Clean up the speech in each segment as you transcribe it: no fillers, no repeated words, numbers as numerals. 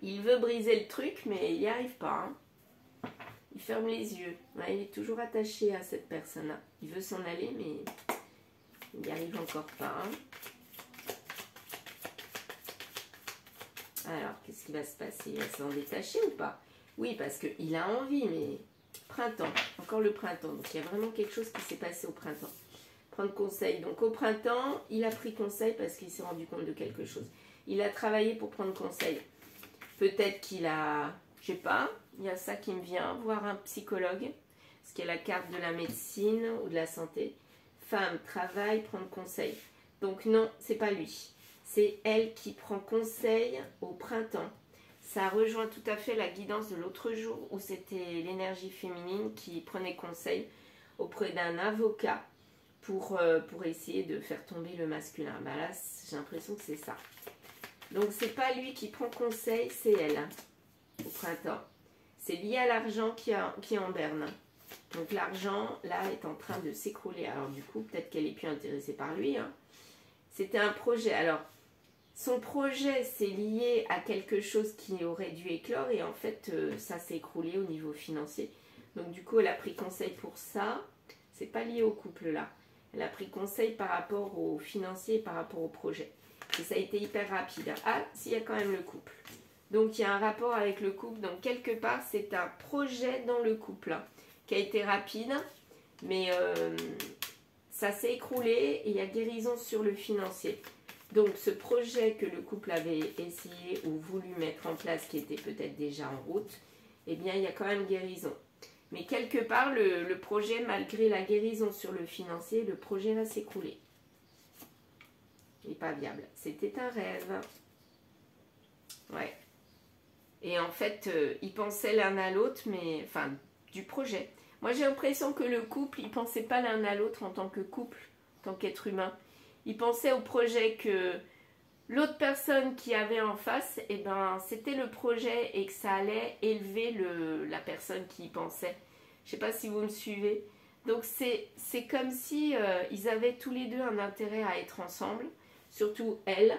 Il veut briser le truc, mais il n'y arrive pas. Hein. Il ferme les yeux. Ouais, il est toujours attaché à cette personne-là. Il veut s'en aller, mais il n'y arrive encore pas. Hein. Alors, qu'est-ce qui va se passer? Il va s'en détacher ou pas? Oui, parce qu'il a envie, mais printemps. Encore le printemps. Donc, il y a vraiment quelque chose qui s'est passé au printemps. Prendre conseil. Donc, au printemps, il a pris conseil parce qu'il s'est rendu compte de quelque chose. Il a travaillé pour prendre conseil. Peut-être qu'il a, je sais pas, il y a ça qui me vient, voir un psychologue. Parce qu'il y a la carte de la médecine ou de la santé. Femme, travail, prendre conseil. Donc, non, c'est pas lui. C'est elle qui prend conseil au printemps. Ça rejoint tout à fait la guidance de l'autre jour où c'était l'énergie féminine qui prenait conseil auprès d'un avocat pour essayer de faire tomber le masculin. Ben là, j'ai l'impression que c'est ça. Donc, c'est pas lui qui prend conseil, c'est elle, hein, au printemps. C'est lié à l'argent qui est en berne. Donc, l'argent, là, est en train de s'écrouler. Alors, du coup, peut-être qu'elle est plus intéressée par lui. Hein. C'était un projet. Alors, son projet, c'est lié à quelque chose qui aurait dû éclore et en fait, ça s'est écroulé au niveau financier. Donc, du coup, elle a pris conseil pour ça. C'est pas lié au couple, là. Elle a pris conseil par rapport au financier et par rapport au projet. Et ça a été hyper rapide. Ah, s'il y a quand même le couple. Donc, il y a un rapport avec le couple. Donc, quelque part, c'est un projet dans le couple hein, qui a été rapide. Mais ça s'est écroulé et il y a guérison sur le financier. Donc, ce projet que le couple avait essayé ou voulu mettre en place, qui était peut-être déjà en route, eh bien, il y a quand même guérison. Mais quelque part, le projet, malgré la guérison sur le financier, le projet va s'écrouler. Il n'est pas viable. C'était un rêve. Ouais. Et en fait, ils pensaient l'un à l'autre, mais... Enfin, du projet. Moi, j'ai l'impression que le couple, ils ne pensaient pas l'un à l'autre en tant que couple, en tant qu'être humain. Ils pensaient au projet que l'autre personne qui avait en face, eh ben, c'était le projet et que ça allait élever la personne qui y pensait. Je ne sais pas si vous me suivez. Donc, c'est comme si ils avaient tous les deux un intérêt à être ensemble. Surtout elle,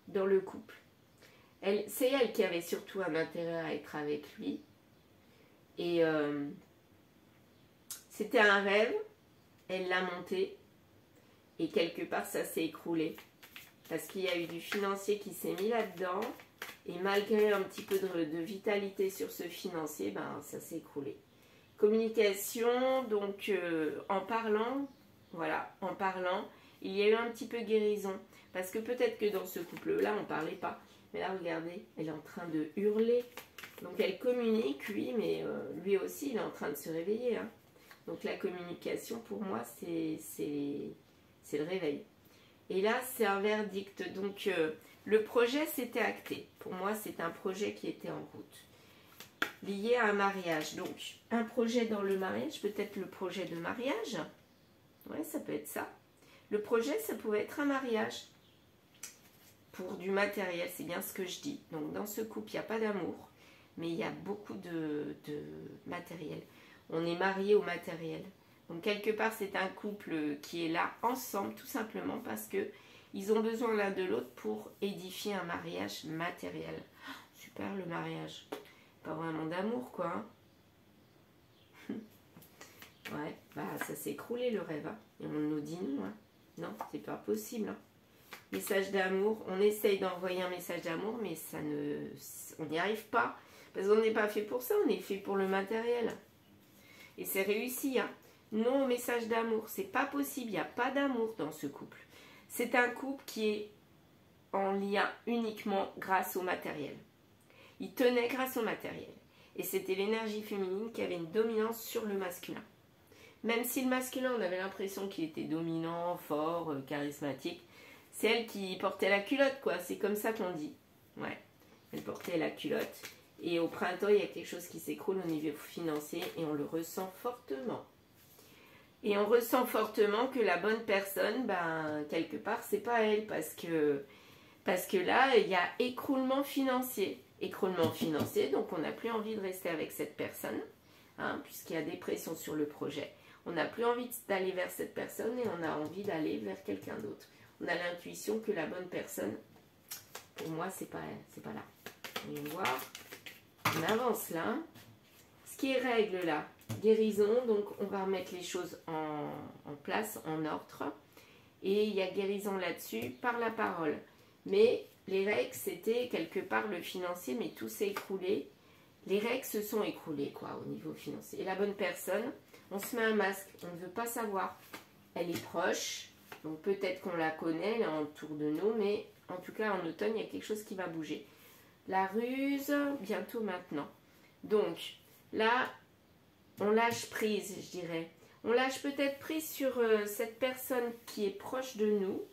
dans le couple. C'est elle qui avait surtout un intérêt à être avec lui. Et c'était un rêve. Elle l'a monté. Et quelque part, ça s'est écroulé. Parce qu'il y a eu du financier qui s'est mis là-dedans. Et malgré un petit peu de vitalité sur ce financier, ben, ça s'est écroulé. Communication, donc en parlant, voilà, en parlant, il y a eu un petit peu guérison. Parce que peut-être que dans ce couple-là, on ne parlait pas. Mais là, regardez, elle est en train de hurler. Donc, elle communique, oui, mais lui aussi, il est en train de se réveiller. Hein. Donc, la communication, pour moi, c'est le réveil. Et là, c'est un verdict. Donc, le projet, c'était acté. Pour moi, c'est un projet qui était en route. Lié à un mariage. Donc, un projet dans le mariage, peut-être le projet de mariage. Ouais, ça peut être ça. Le projet, ça pouvait être un mariage. Pour du matériel, c'est bien ce que je dis. Donc, dans ce couple, il n'y a pas d'amour, mais il y a beaucoup de matériel. On est marié au matériel. Donc, quelque part, c'est un couple qui est là ensemble, tout simplement parce que ils ont besoin l'un de l'autre pour édifier un mariage matériel. Oh, super, le mariage. Pas vraiment d'amour, quoi. Hein. Ouais, bah, ça s'est écroulé, le rêve. Hein. Et on nous dit non. Hein. Non, c'est pas possible. Hein. Message d'amour, on essaye d'envoyer un message d'amour, mais on n'y arrive pas. Parce qu'on n'est pas fait pour ça, on est fait pour le matériel. Et c'est réussi, hein. Non au message d'amour, c'est pas possible, il n'y a pas d'amour dans ce couple. C'est un couple qui est en lien uniquement grâce au matériel. Il tenait grâce au matériel. Et c'était l'énergie féminine qui avait une dominance sur le masculin. Même si le masculin, on avait l'impression qu'il était dominant, fort, charismatique, c'est elle qui portait la culotte, quoi. C'est comme ça qu'on dit. Ouais, elle portait la culotte. Et au printemps, il y a quelque chose qui s'écroule au niveau financier et on le ressent fortement. Et on ressent fortement que la bonne personne, ben, quelque part, c'est pas elle. Parce que là, il y a écroulement financier. Écroulement financier, donc on n'a plus envie de rester avec cette personne, hein, puisqu'il y a des pressions sur le projet. On n'a plus envie d'aller vers cette personne et on a envie d'aller vers quelqu'un d'autre. On a l'intuition que la bonne personne, pour moi, c'est pas là. Voyons voir. On avance là. Hein. Ce qui est règle là, guérison. Donc on va remettre les choses en place, en ordre. Et il y a guérison là-dessus par la parole. Mais les règles, c'était quelque part le financier, mais tout s'est écroulé. Les règles se sont écroulées, quoi, au niveau financier. Et la bonne personne, on se met un masque, on ne veut pas savoir. Elle est proche, donc peut-être qu'on la connaît, elle est autour de nous, mais en tout cas, en automne, il y a quelque chose qui va bouger. La ruse, bientôt maintenant. Donc, là, on lâche prise, je dirais. On lâche peut-être prise sur cette personne qui est proche de nous,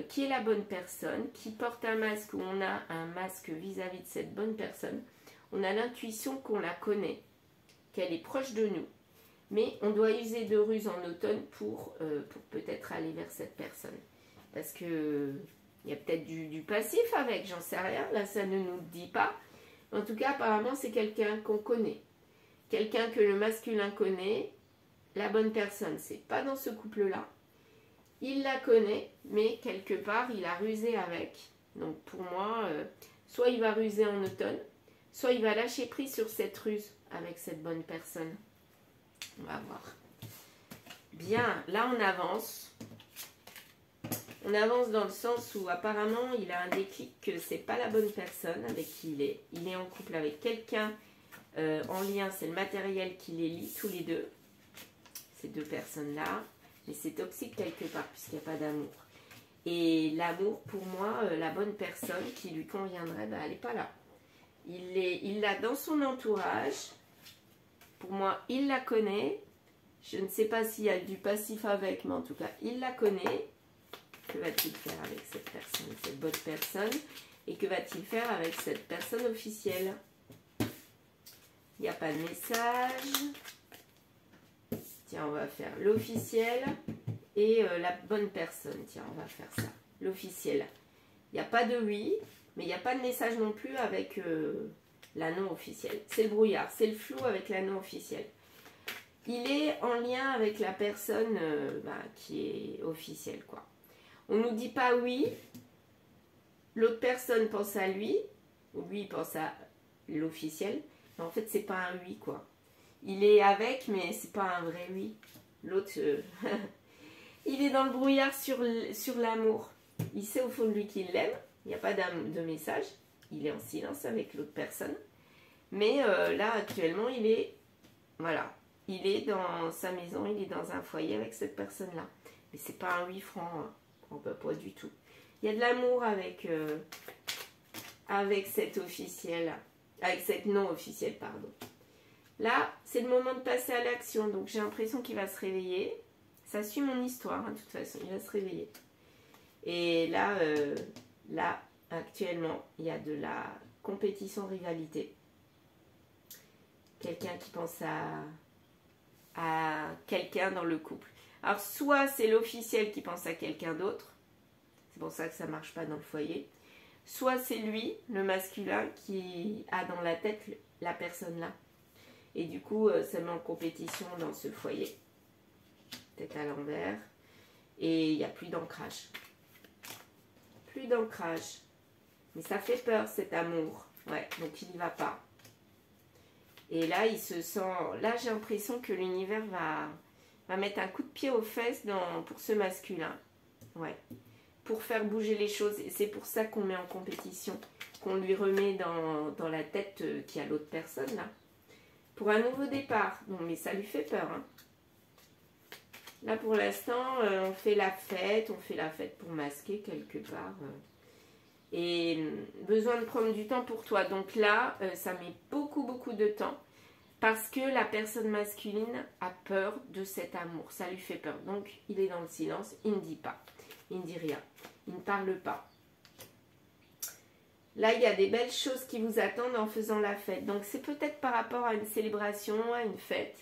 qui est la bonne personne, qui porte un masque, où on a un masque vis-à-vis de cette bonne personne. On a l'intuition qu'on la connaît, qu'elle est proche de nous. Mais on doit user de ruse en automne pour peut-être aller vers cette personne. Parce que il y a peut-être du passif avec, j'en sais rien. Là, ça ne nous dit pas. En tout cas, apparemment, c'est quelqu'un qu'on connaît. Quelqu'un que le masculin connaît. La bonne personne, c'est pas dans ce couple-là. Il la connaît, mais quelque part, il a rusé avec. Donc pour moi, soit il va ruser en automne, soit il va lâcher prise sur cette ruse avec cette bonne personne. On va voir. Bien, là on avance. On avance dans le sens où apparemment il a un déclic que c'est pas la bonne personne avec qui il est. Il est en couple avec quelqu'un en lien, c'est le matériel qui les lie tous les deux. Ces deux personnes-là. Mais c'est toxique quelque part puisqu'il n'y a pas d'amour. Et l'amour, pour moi, la bonne personne qui lui conviendrait, ben, elle n'est pas là. Il l'a dans son entourage. Pour moi, il la connaît. Je ne sais pas s'il y a du passif avec, mais en tout cas, il la connaît. Que va-t-il faire avec cette personne, cette bonne personne? Et que va-t-il faire avec cette personne officielle? Il n'y a pas de message. Tiens, on va faire l'officiel et la bonne personne. Tiens, on va faire ça. L'officiel. Il n'y a pas de oui, mais il n'y a pas de message non plus avec la non officielle. C'est le brouillard, c'est le flou avec la non officielle. Il est en lien avec la personne qui est officielle, quoi. On ne nous dit pas oui. L'autre personne pense à lui, ou lui pense à l'officiel. Mais en fait, c'est pas un oui, quoi. Il est avec, mais c'est pas un vrai oui. L'autre, il est dans le brouillard sur l'amour. Il sait au fond de lui qu'il l'aime. Il n'y a pas de message. Il est en silence avec l'autre personne. Mais là, actuellement, il est... Voilà. Il est dans sa maison, il est dans un foyer avec cette personne-là. Mais c'est pas un 8 francs. Hein. Oh, bah, pas du tout. Il y a de l'amour avec cette officielle. Avec cette non officielle, pardon. Là, c'est le moment de passer à l'action. Donc, j'ai l'impression qu'il va se réveiller. Ça suit mon histoire, hein, de toute façon. Il va se réveiller. Et là, actuellement, il y a de la compétition-rivalité. Quelqu'un qui pense à quelqu'un dans le couple. Alors, soit c'est l'officiel qui pense à quelqu'un d'autre. C'est pour ça que ça ne marche pas dans le foyer. Soit c'est lui, le masculin, qui a dans la tête la personne là. Et du coup, ça met en compétition dans ce foyer. Tête à l'envers. Et il n'y a plus d'ancrage. Plus d'ancrage. Mais ça fait peur, cet amour. Ouais, donc il n'y va pas. Et là, il se sent... Là, j'ai l'impression que l'univers va mettre un coup de pied aux fesses pour ce masculin. Ouais. Pour faire bouger les choses. Et c'est pour ça qu'on met en compétition. Qu'on lui remet dans la tête qu'il y a l'autre personne, là. Pour un nouveau départ. Bon, mais ça lui fait peur. Hein. Là, pour l'instant, on fait la fête. On fait la fête pour masquer quelque part. Et besoin de prendre du temps pour toi. Donc là, ça met beaucoup, beaucoup de temps. Parce que la personne masculine a peur de cet amour. Ça lui fait peur. Donc, il est dans le silence. Il ne dit pas. Il ne dit rien. Il ne parle pas. Là, il y a des belles choses qui vous attendent en faisant la fête. Donc, c'est peut-être par rapport à une célébration, à une fête,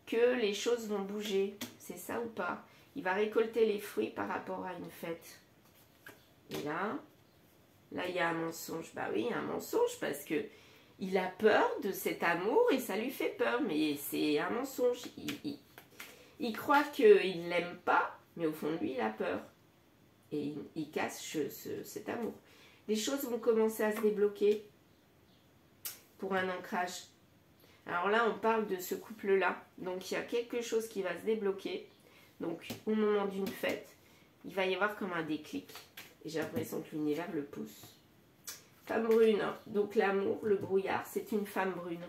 que les choses vont bouger. C'est ça ou pas? Il va récolter les fruits par rapport à une fête. Et là, il y a un mensonge. Bah oui, un mensonge parce que il a peur de cet amour et ça lui fait peur. Mais c'est un mensonge. Il croit qu'il ne l'aime pas, mais au fond de lui, il a peur. Et il cache cet amour. les choses vont commencer à se débloquer pour un ancrage. Alors là, on parle de ce couple-là. Donc, il y a quelque chose qui va se débloquer. Donc, au moment d'une fête, il va y avoir comme un déclic. Et j'ai l'impression que l'univers le pousse. Femme brune. Donc, l'amour, le brouillard, c'est une femme brune.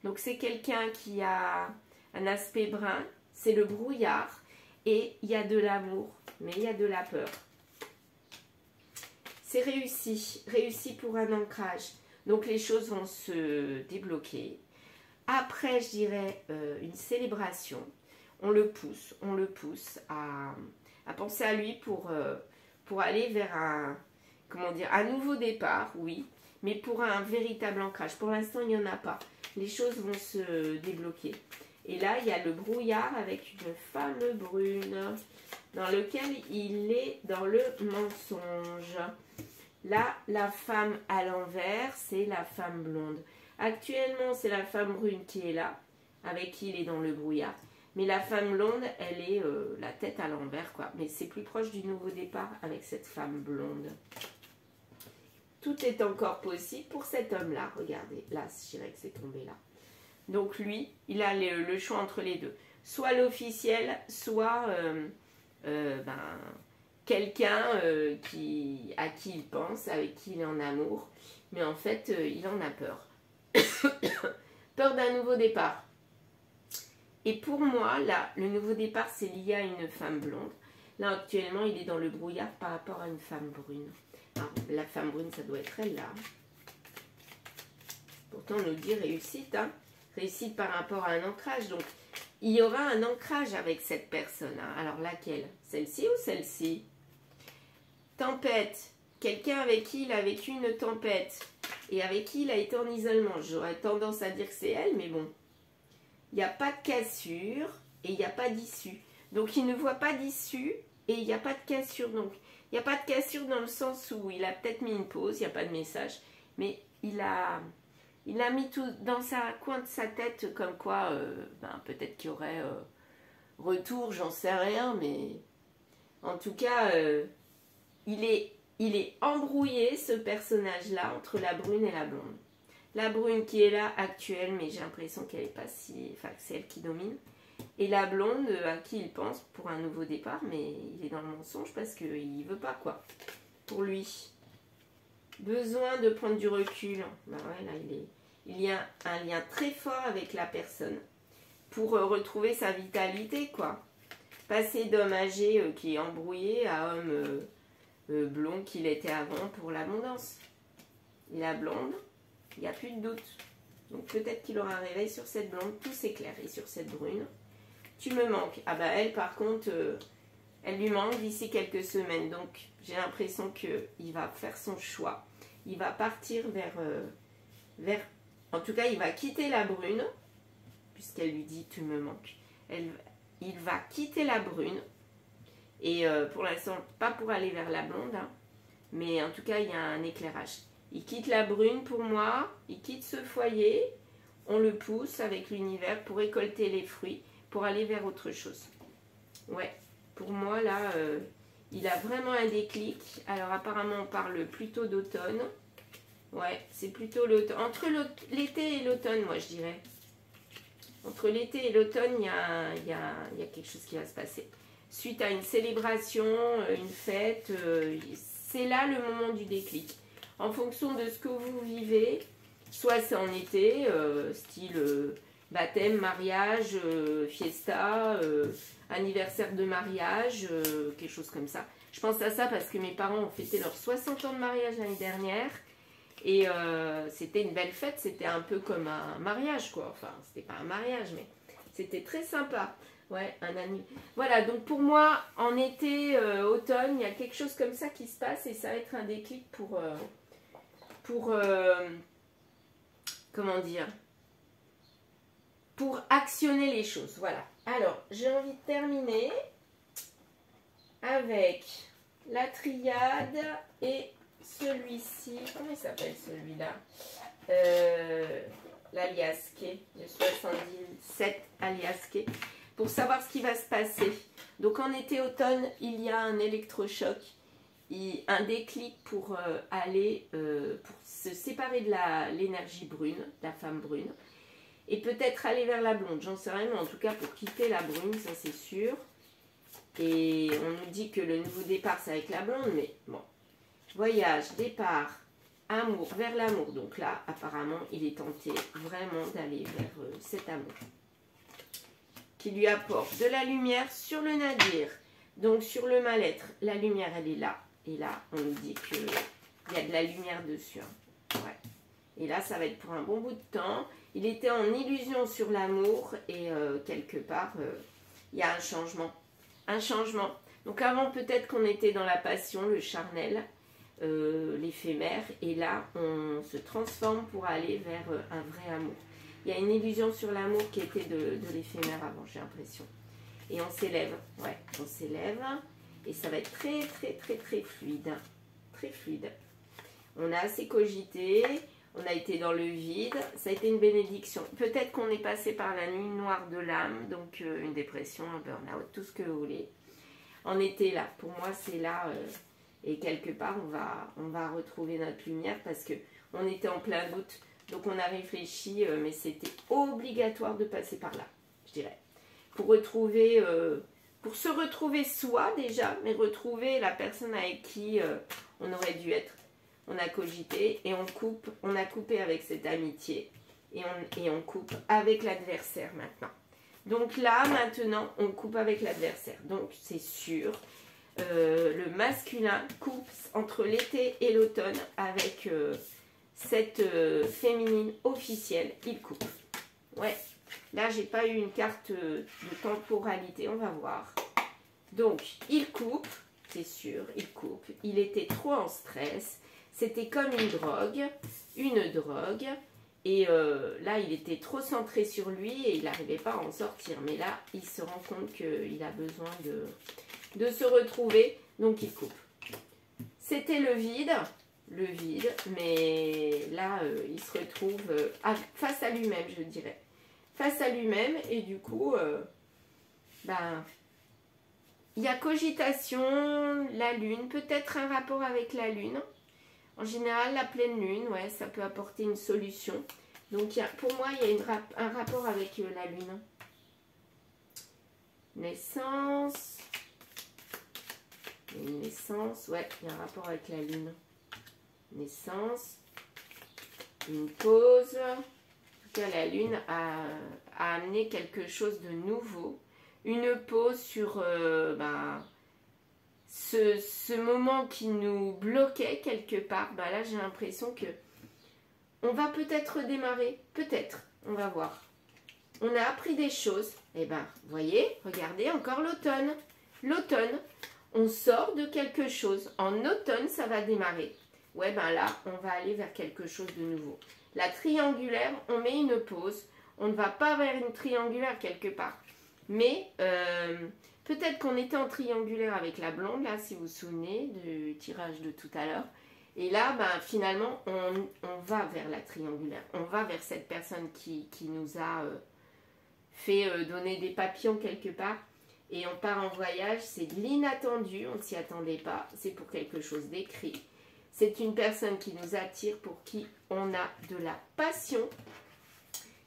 Donc, c'est quelqu'un qui a un aspect brun. C'est le brouillard. Et il y a de l'amour, mais il y a de la peur. C'est réussi. Réussi pour un ancrage. Donc, les choses vont se débloquer. Après, je dirais une célébration. On le pousse à penser à lui pour aller vers un nouveau départ, oui, mais pour un véritable ancrage. Pour l'instant, il n'y en a pas. Les choses vont se débloquer. Et là, il y a le brouillard avec une femme brune dans lequel il est dans le mensonge. Là, la femme à l'envers, c'est la femme blonde. Actuellement, c'est la femme brune qui est là, avec qui il est dans le brouillard. Mais la femme blonde, elle est la tête à l'envers, quoi. Mais c'est plus proche du nouveau départ avec cette femme blonde. Tout est encore possible pour cet homme-là. Regardez, là, je dirais que c'est tombé là. Donc lui, il a le choix entre les deux. Soit l'officiel, soit quelqu'un à qui il pense, avec qui il est en amour. Mais en fait, il en a peur. Peur d'un nouveau départ. Et pour moi, là, le nouveau départ, c'est lié à une femme blonde. Là, actuellement, il est dans le brouillard par rapport à une femme brune. Alors, la femme brune, ça doit être elle, là. Pourtant, on nous dit réussite, hein. Réussite par rapport à un ancrage. Donc, il y aura un ancrage avec cette personne. Hein. Alors, laquelle? Celle-ci ou celle-ci? Tempête. Quelqu'un avec qui il a vécu une tempête. Et avec qui il a été en isolement. J'aurais tendance à dire que c'est elle, mais bon. Il n'y a pas de cassure et il n'y a pas d'issue. Donc, il ne voit pas d'issue et il n'y a pas de cassure. Donc, il n'y a pas de cassure dans le sens où il a peut-être mis une pause, il n'y a pas de message. Mais il a mis tout dans sa coin de sa tête comme quoi, peut-être qu'il y aurait retour, j'en sais rien. Mais en tout cas, il est embrouillé, ce personnage-là, entre la brune et la blonde. La brune qui est là, actuelle, mais j'ai l'impression qu'elle n'est pas si... Enfin, que c'est elle qui domine. Et la blonde, à qui il pense pour un nouveau départ, mais il est dans le mensonge parce qu'il ne veut pas, quoi. Pour lui. Besoin de prendre du recul. Ben ouais, là, il y a un lien très fort avec la personne pour retrouver sa vitalité, quoi. Passer d'homme âgé qui est embrouillé à homme blond qu'il était avant pour l'abondance. Et la blonde, il n'y a plus de doute. Donc peut-être qu'il aura un réveil sur cette blonde, tout s'éclaire. Et sur cette brune, tu me manques. Ah bah elle, par contre, elle lui manque d'ici quelques semaines. Donc j'ai l'impression qu'il va faire son choix. Il va partir vers... En tout cas, il va quitter la brune, puisqu'elle lui dit tu me manques. Il va quitter la brune. Et pour l'instant, pas pour aller vers la blonde, hein, mais en tout cas, il y a un éclairage. Il quitte la brune pour moi, il quitte ce foyer, on le pousse avec l'univers pour récolter les fruits, pour aller vers autre chose. Ouais, pour moi, là, il a vraiment un déclic. Alors, apparemment, on parle plutôt d'automne. Ouais, c'est plutôt l'automne. Entre l'été et l'automne, moi, je dirais. Entre l'été et l'automne, il y a quelque chose qui va se passer. Suite à une célébration, une fête, c'est là le moment du déclic. En fonction de ce que vous vivez, soit c'est en été, style baptême, mariage, fiesta, anniversaire de mariage, quelque chose comme ça. Je pense à ça parce que mes parents ont fêté leurs 60 ans de mariage l'année dernière. Et c'était une belle fête, c'était un peu comme un mariage, quoi. Enfin, c'était pas un mariage, mais c'était très sympa. Ouais, un ami. Voilà, donc pour moi, en été, automne, il y a quelque chose comme ça qui se passe et ça va être un déclic pour comment dire, pour actionner les choses. Voilà. Alors, j'ai envie de terminer avec la triade et celui-ci. Comment il s'appelle celui-là? L'aliasqué, le 77 aliasqué. Pour savoir ce qui va se passer. Donc en été-automne, il y a un électrochoc un déclic pour aller, pour se séparer de l'énergie brune, de la femme brune, et peut-être aller vers la blonde, j'en sais rien, mais en tout cas pour quitter la brune, ça c'est sûr. Et on nous dit que le nouveau départ c'est avec la blonde, mais bon, voyage, départ, amour, vers l'amour, donc là apparemment il est tenté vraiment d'aller vers cet amour, qui lui apporte de la lumière sur le nadir, donc sur le mal-être, la lumière elle est là, et là on nous dit qu'il y a de la lumière dessus, hein. Ouais. Et là ça va être pour un bon bout de temps. Il était en illusion sur l'amour et quelque part il y a un changement. Un changement. Donc avant peut-être qu'on était dans la passion, le charnel, l'éphémère, et là on se transforme pour aller vers un vrai amour. Il y a une illusion sur l'amour qui était de l'éphémère avant, j'ai l'impression. Et on s'élève, ouais, on s'élève, et ça va être très très très très fluide, très fluide. On a assez cogité, on a été dans le vide, ça a été une bénédiction. Peut-être qu'on est passé par la nuit noire de l'âme, donc une dépression, un burn-out, tout ce que vous voulez. On était là, pour moi c'est là, et quelque part on va retrouver notre lumière parce que on était en plein doute. Donc on a réfléchi, mais c'était obligatoire de passer par là, je dirais. Pour retrouver, pour se retrouver soi déjà, mais retrouver la personne avec qui on aurait dû être. On a cogité et on a coupé avec cette amitié et on coupe avec l'adversaire maintenant. Donc là, maintenant, on coupe avec l'adversaire. Donc c'est sûr, le masculin coupe entre l'été et l'automne avec cette féminine officielle. Il coupe. Ouais, là, j'ai pas eu une carte de temporalité, on va voir. Donc, il coupe, c'est sûr, il coupe. Il était trop en stress. C'était comme une drogue, et là il était trop centré sur lui et il n'arrivait pas à en sortir. Mais là il se rend compte qu'il a besoin de se retrouver, donc il coupe. C'était le vide, mais là il se retrouve face à lui-même, je dirais. Face à lui-même, et du coup, il y a cogitation, la lune, peut-être un rapport avec la lune. En général, la pleine lune, ouais, ça peut apporter une solution. Donc, pour moi, il y a un rapport avec la lune. Naissance. Une naissance, ouais, il y a un rapport avec la lune. Naissance. Une pause. En tout cas, la lune a amené quelque chose de nouveau. Une pause sur... Ce moment qui nous bloquait quelque part, là j'ai l'impression que on va peut-être redémarrer, peut-être, on va voir. On a appris des choses, et vous voyez, regardez encore l'automne. L'automne, on sort de quelque chose, en automne ça va démarrer. Ouais, là on va aller vers quelque chose de nouveau. La triangulaire, on met une pause, on ne va pas vers une triangulaire quelque part. Mais peut-être qu'on était en triangulaire avec la blonde, là, si vous vous souvenez du tirage de tout à l'heure. Et là, finalement, on va vers la triangulaire. On va vers cette personne qui nous a fait donner des papillons quelque part. Et on part en voyage, c'est de l'inattendu, on ne s'y attendait pas. C'est pour quelque chose d'écrit. C'est une personne qui nous attire, pour qui on a de la passion.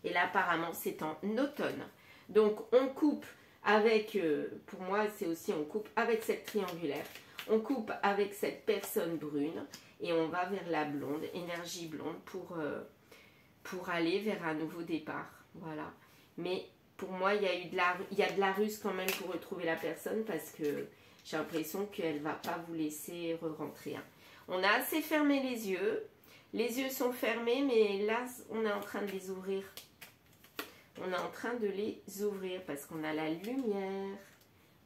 Et là, apparemment, c'est en automne. Donc, on coupe avec, pour moi, c'est aussi, on coupe avec cette triangulaire. On coupe avec cette personne brune et on va vers la blonde, énergie blonde, pour aller vers un nouveau départ. Voilà. Mais pour moi, il y a de la ruse quand même pour retrouver la personne parce que j'ai l'impression qu'elle ne va pas vous laisser re-rentrer. Hein. On a assez fermé les yeux. Les yeux sont fermés, mais là, on est en train de les ouvrir. On est en train de les ouvrir parce qu'on a la lumière.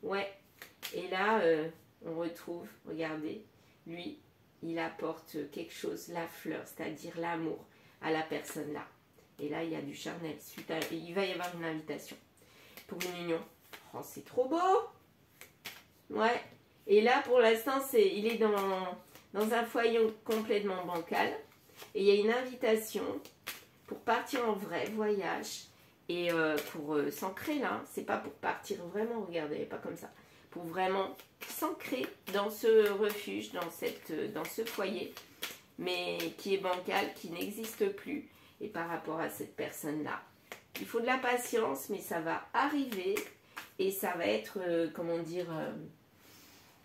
Ouais. Et là, on retrouve, regardez, lui, il apporte quelque chose, la fleur, c'est-à-dire l'amour à la personne là. Et là, il y a du charnel. Il va y avoir une invitation pour une union. Oh, c'est trop beau! Ouais. Et là, pour l'instant, il est dans un foyer complètement bancal. Et il y a une invitation pour partir en vrai voyage. Et pour s'ancrer là, c'est pas pour partir vraiment, regardez, pas comme ça. pour vraiment s'ancrer dans ce refuge, dans ce foyer, mais qui est bancal, qui n'existe plus. Et par rapport à cette personne-là, il faut de la patience, mais ça va arriver et ça va être, comment dire,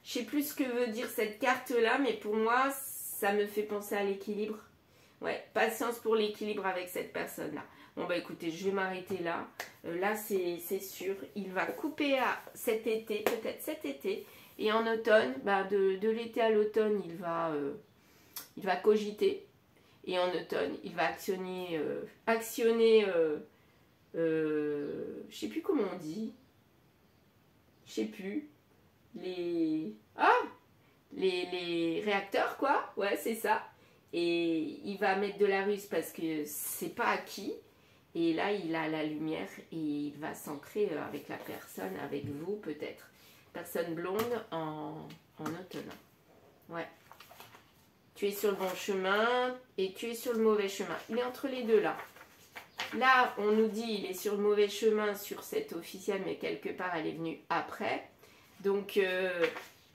je sais plus ce que veut dire cette carte-là, mais pour moi, ça me fait penser à l'équilibre. Ouais, patience pour l'équilibre avec cette personne-là. Bon, bah écoutez, je vais m'arrêter là. Là, c'est sûr, il va couper à cet été, peut-être cet été. Et en automne, bah, de l'été à l'automne, il va cogiter. Et en automne, il va actionner, je sais plus comment on dit. Je sais plus. Les réacteurs, quoi. Ouais, c'est ça. Et il va mettre de la ruse parce que c'est pas acquis. Et là, il a la lumière et il va s'ancrer avec la personne, avec vous peut-être. Personne blonde en automne. Ouais. Tu es sur le bon chemin et tu es sur le mauvais chemin. Il est entre les deux là. Là, on nous dit il est sur le mauvais chemin sur cette officielle, mais quelque part, elle est venue après. Donc,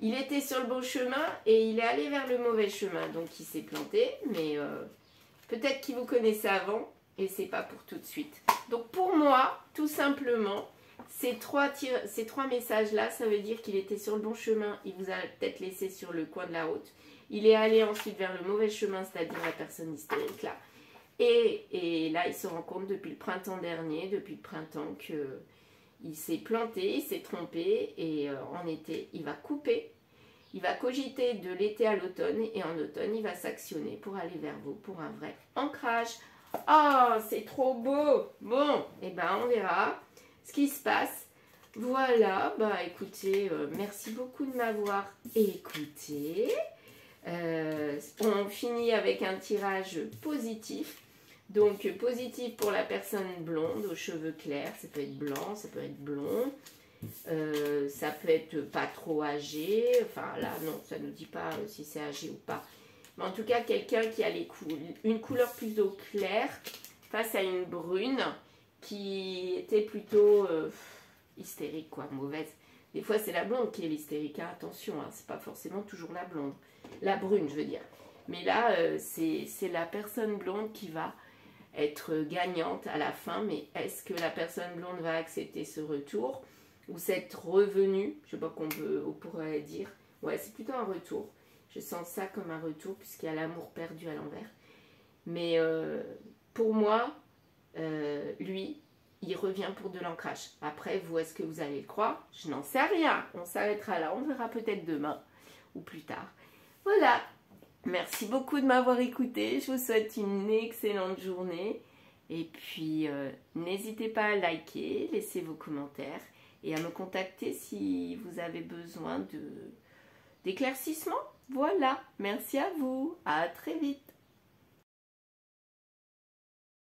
il était sur le bon chemin et il est allé vers le mauvais chemin. Donc, il s'est planté, mais peut-être qu'il vous connaissait avant et c'est pas pour tout de suite. Donc, pour moi, tout simplement, ces trois messages-là, ça veut dire qu'il était sur le bon chemin. Il vous a peut-être laissé sur le coin de la route. Il est allé ensuite vers le mauvais chemin, c'est-à-dire la personne hystérique là. Et là, il se rend compte depuis le printemps dernier, depuis le printemps, qu'il s'est planté, il s'est trompé. Et en été, il va couper. Il va cogiter de l'été à l'automne. Et en automne, il va s'actionner pour aller vers vous pour un vrai ancrage. Oh, c'est trop beau! Bon, et ben on verra ce qui se passe. Voilà, bah écoutez, merci beaucoup de m'avoir écouté. On finit avec un tirage positif. Donc positif pour la personne blonde aux cheveux clairs, ça peut être blanc, ça peut être blond, ça peut être pas trop âgé, enfin là non, ça ne nous dit pas si c'est âgé ou pas. Mais en tout cas quelqu'un qui a une couleur plutôt claire face à une brune qui était plutôt hystérique quoi, mauvaise. Des fois c'est la blonde qui est l'hystérique, hein, attention, hein, c'est pas forcément toujours la blonde, la brune je veux dire. Mais là c'est la personne blonde qui va être gagnante à la fin, mais est-ce que la personne blonde va accepter ce retour ou cette revenue, je sais pas on pourrait dire, ouais c'est plutôt un retour, je sens ça comme un retour puisqu'il y a l'amour perdu à l'envers, mais pour moi, lui, il revient pour de l'ancrage. Après, vous, est-ce que vous allez le croire? Je n'en sais rien, on s'arrêtera là, on verra peut-être demain ou plus tard. Voilà. Merci beaucoup de m'avoir écouté. Je vous souhaite une excellente journée. Et puis, n'hésitez pas à liker, laisser vos commentaires et à me contacter si vous avez besoin d'éclaircissement. Voilà, merci à vous. À très vite.